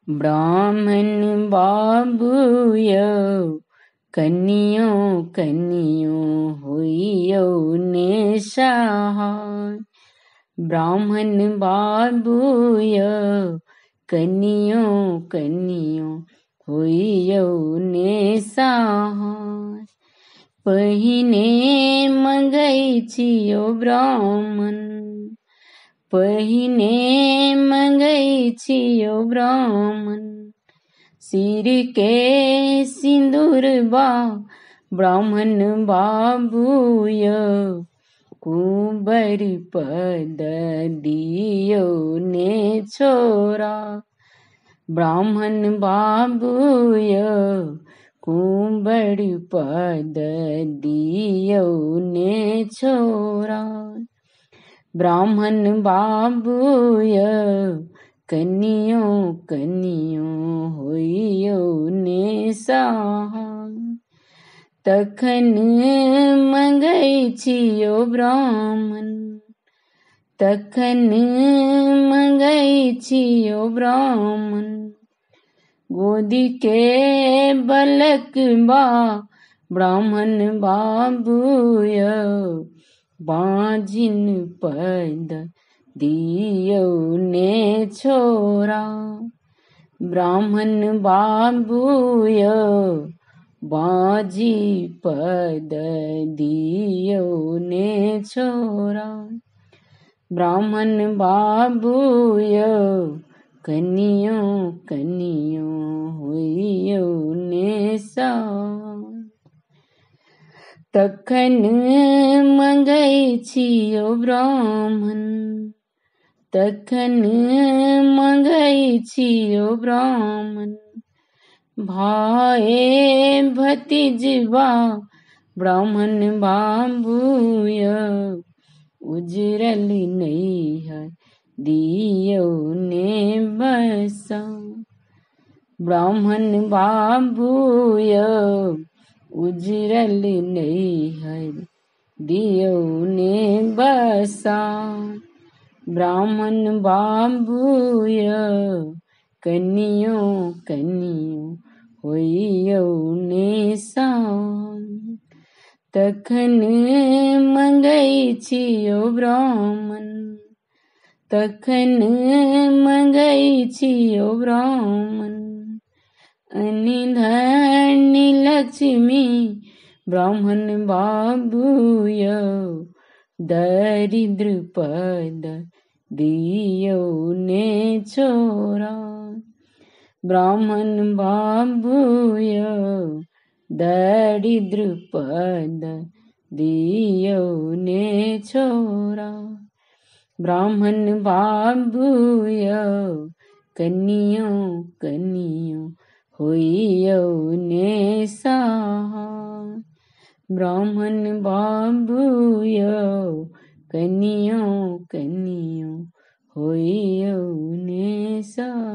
ब्राह्मण बाबूयो कनियो कनियो होइयो ने सहाय। ब्राह्मण बाबूयो कनियो कनियो होइयो ने सहाय। पहिने मंगै छियो ब्राह्मण, पहिने मंगै छियो ब्राह्मण। सिर के सिंदूर बा ब्राह्मण बाबूयो कुंवर पद दियो ने छोरा। ब्राह्मण बाबूयो कुंवर पद दियो ने छोरा। ब्राह्मण बाबूयो कनियो कनियो होइयो ने सहाय। तखन मंगै छियो ब्राह्मण, तखन मंगै छियो ब्राह्मण। गोदी के बलक बा ब्राह्मण बाबूयो बाँझिन पद दियो ने छोरा। ब्राह्मण बाबूयो बाँझी पद दियो ने छोरा। ब्राह्मण बाबूयो कनियो कनियो होइयो ने सहाय। तखन मंगै छियो ब्राह्मण, तखन मंगै छियो ब्राह्मण। भाए भतीजबा ब्राह्मण बाबूयो उजरल नैहर दियो ने बसा। ब्राह्मण बाबूयो उजरल नैहर दियो ने बसा। ब्राह्मण बाबूयो कनियो कनियो होइयो ने सहाय। तखन मंगै छियो ब्राह्मण, तखन मंगै छियो ब्राह्मण। अनिधन लक्ष्मी ब्राह्मण बाबूयो दरिद्र पद दियो ने छोरा। ब्राह्मण बाबूयो दरिद्र पद दियो ने छोरा। ब्राह्मण बाबूयो कनियो कनियो होइयो ने सहाय। ब्राह्मण बाबूयो कनियो कनियो होइयो ने सहाय।